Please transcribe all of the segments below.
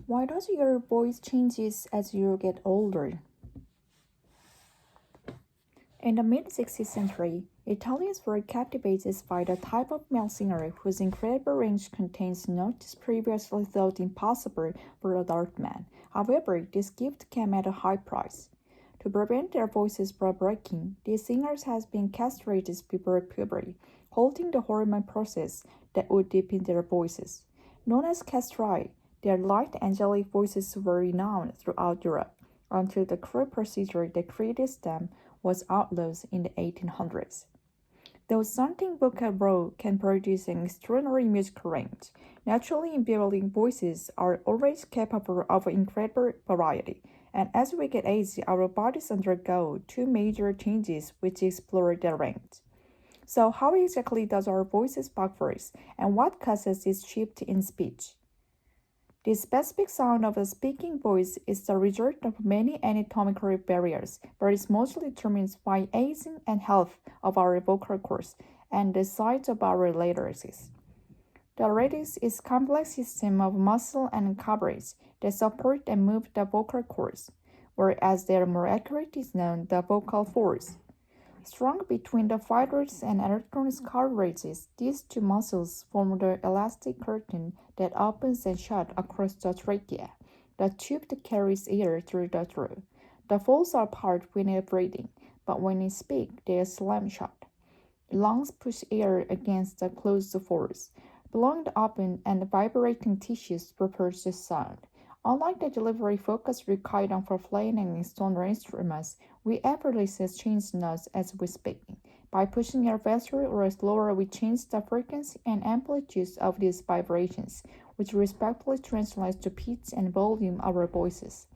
Why does your voice changes as you get older? In the mid-16th century, Italians were captivated by the type of male singer whose incredible range contains notes previously thought impossible for adult men. However, this gift came at a high price. To prevent their voices from breaking, these singers had been castrated before puberty, halting the hormone process that would deepen their voices. Known as castrati, their light angelic voices were renowned throughout Europe until the cruel procedure that created them was outlawed in the 1800s. Though something vocal raw can produce an extraordinary musical range, naturally enabling voices are always capable of incredible variety, and as we get age, our bodies undergo two major changes which explore their range. So, how exactly does our voices spark first, and what causes this shift in speech? The specific sound of a speaking voice is the result of many anatomical barriers, but is mostly determined by aging and health of our vocal cords and the size of our larynx. The larynx is a complex system of muscle and cartilage that support and move the vocal cords, whereas their more accurate is known the vocal folds. Strung between the fibers and electronic cartilages, these two muscles form the elastic curtain that opens and shuts across the trachea, the tube that carries air through the throat. The folds are apart when breathing, but when you speak, they are slam shut. Lungs push air against the closed folds, blowing the open and vibrating tissues propels the sound. Unlike the delivery-focused required for playing and external instruments, we effortlessly change notes as we speak. By pushing air faster or slower, we change the frequency and amplitude of these vibrations, which respectively translates to pitch and volume of our voices.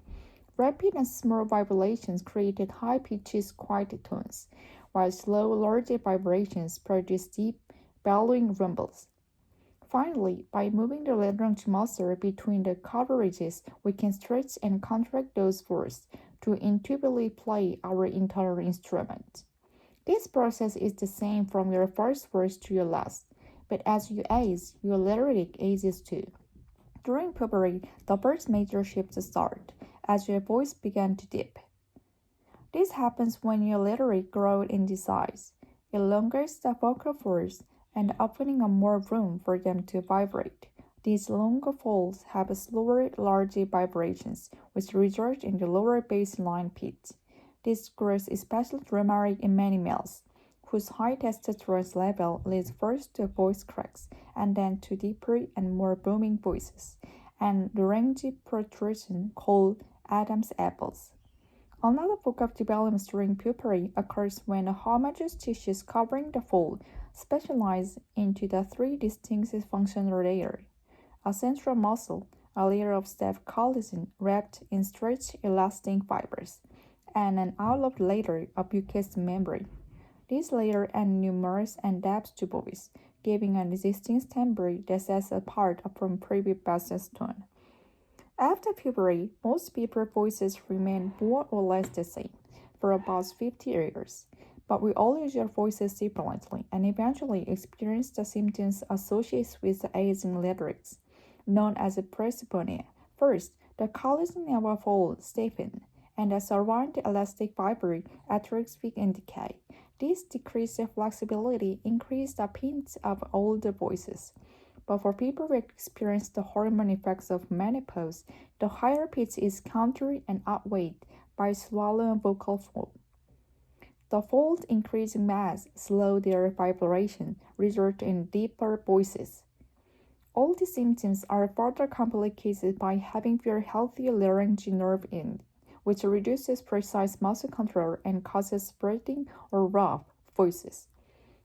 Rapid and small vibrations create high-pitched quiet tones, while slow, larger vibrations produce deep, bellowing rumbles. Finally, by moving the larynx muscle between the cartilages, we can stretch and contract those folds to intuitively play our entire instrument. This process is the same from your first verse to your last, but as you age, your larynx ages too. During puberty, the first major shift starts as your voice begins to dip. This happens when your larynx grows in size, elongates the vocal folds, and opening up more room for them to vibrate. These longer folds have slower, larger vibrations, which result in the lower baseline pitch. This growth is especially dramatic in many males, whose high testosterone level leads first to voice cracks, and then to deeper and more booming voices, and laryngeal protrusion called Adam's apples. Another vocal development during puberty occurs when the homogeneous tissues covering the fold specialize into the three distinct functional layers: a central muscle, a layer of stiff collagen wrapped in stretched elastic fibers, and an outward layer of mucous membrane. These layers add numerous and depth to voice, giving a distinct timbre that sets it apart from previous bass tone. After puberty, most people's voices remain more or less the same for about 50 years, but we all use our voices differently and eventually experience the symptoms associated with the aging larynx, known as presbyopia. First, the collagen in our fold stiffens, and the surrounding elastic fiber atrophy and decay. This decreased flexibility increased the pitch of older voices. But for people who experience the hormone effects of menopause, the higher pitch is countered and outweighed by swollen vocal fold. The fold increasing mass slow their vibration, resulting in deeper voices. All these symptoms are further complicated by having fewer healthy laryngeal nerve end, which reduces precise muscle control and causes spreading or rough voices.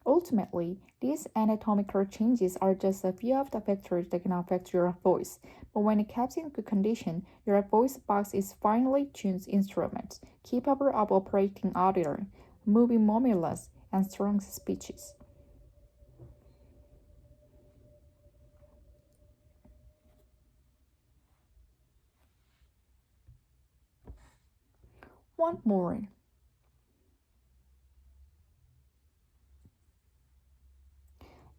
Ultimately, these anatomical changes are just a few of the factors that can affect your voice, but when it keeps in good condition, your voice box is finely tuned instrument, capable of operating audio, moving murmurous and strong speeches. One more.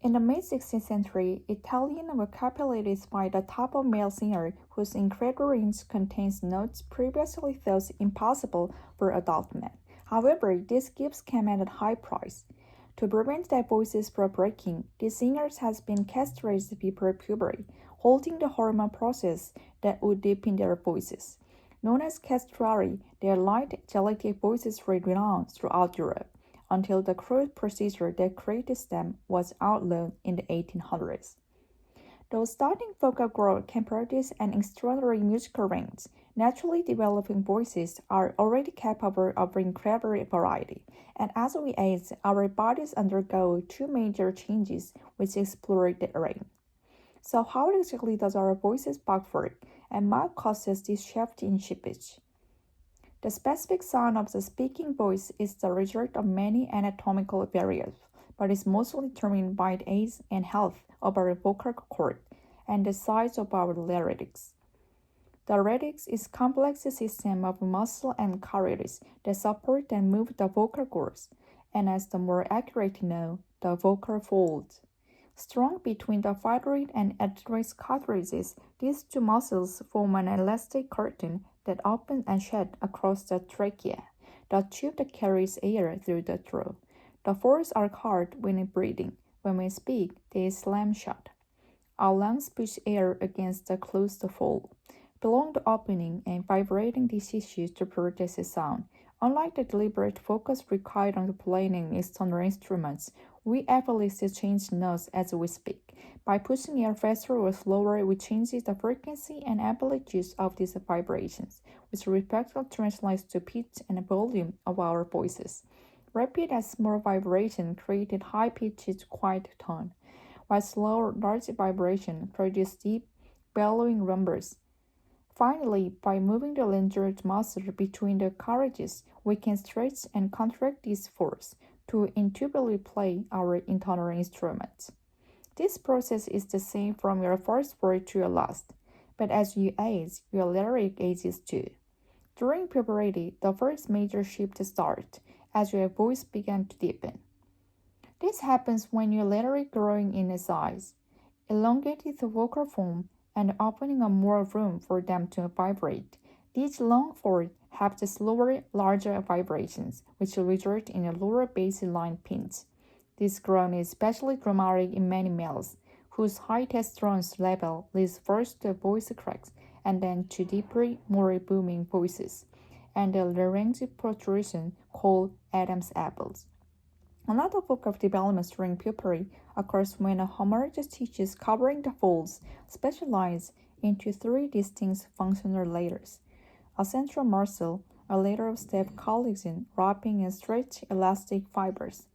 In the mid-16th century, Italian vocabulary is by the type of male singer whose incredible range contains notes previously thought impossible for adult men. However, these gifts came at a high price. To prevent their voices from breaking, these singers has been castrated before puberty, halting the hormone process that would deepen their voices. Known as castrati, their light, delicate voices were renowned throughout Europe, until the crude procedure that created them was outlawed in the 1800s. Though starting vocal growth can produce an extraordinary musical range, naturally developing voices are already capable of incredible variety, and as we age, our bodies undergo two major changes which explore that range. So how exactly does our voices box work, and what causes this shift in pitch? The specific sound of the speaking voice is the result of many anatomical variables, but is mostly determined by the age and health of our vocal cord and the size of our larynx. The larynx is a complex system of muscle and carotids that support and move the vocal cords, and as the more accurately known, the vocal folds. Strung between the thyroid and adrenal cartilages, these two muscles form an elastic curtain that opens and shuts across the trachea, the tube that carries air through the throat. The folds are hard when breathing. When we speak, they slam shut. Our lungs push air against the closed fold, blowing the opening and vibrating these tissues to produce a sound. Unlike the deliberate focus required on playing external instruments, we effortlessly change notes as we speak. By pushing air faster or slower, we change the frequency and amplitude of these vibrations, which respectively translates to pitch and volume of our voices. Rapid and small vibration created high-pitched quiet tone, while slow, large vibration produced deep, bellowing rumbles. Finally, by moving the laryngeal muscle between the carriages, we can stretch and contract these folds to intuitively play our internal instruments. This process is the same from your first word to your last, but as you age, your lyric ages too. During puberty, the first major shift starts as your voice begins to deepen. This happens when your lyric growing in size, elongated the vocal form, and opening up more room for them to vibrate. These long folds have the slower, larger vibrations, which result in a lower baseline pitch. This growth is especially dramatic in many males, whose high testosterone level leads first to voice cracks and then to deeper, more booming voices, and a laryngeal protrusion called Adam's apples. Another vocal development during puberty occurs when a homologous tissues covering the folds specialize into three distinct functional layers: a central muscle, a layer of stiff collagen wrapping and stretched elastic fibers,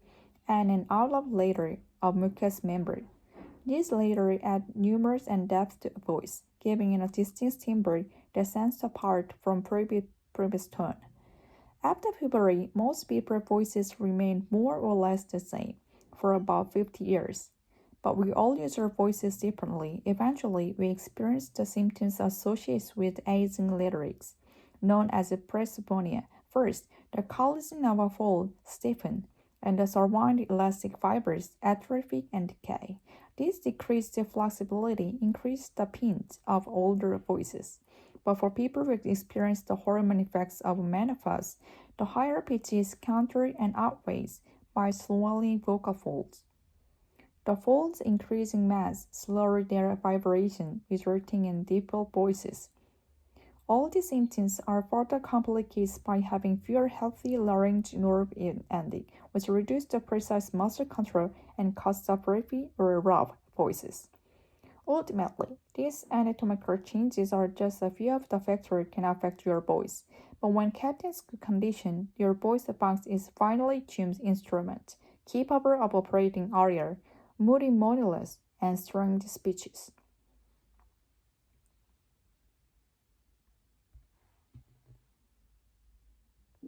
and an outer layer of mucous membrane. These layers add numerous and depth to a voice, giving it a distinct timbre that stands apart from previous tone. After puberty, most people's voices remain more or less the same for about 50 years. But we all use our voices differently. Eventually, we experience the symptoms associated with aging lyrics, known as presbyopia. First, the collagen of a fold stiffens, and the surrounding elastic fibers atrophy and decay. This decreased flexibility increases the pitch of older voices. But for people who experience the hormone effects of menopause, the higher pitch is countered and outweighed by swelling vocal folds. The folds increase in mass, slower their vibration, resulting in deeper voices. All these symptoms are further complicated by having fewer healthy laryngeal nerve endings, which reduce the precise muscle control and cause the breathy or rough voices. Ultimately, these anatomical changes are just a few of the factors that can affect your voice, but when kept in good condition, your voice box is finely tuned instrument, capable of operating aria, multimodulus, and strong speeches.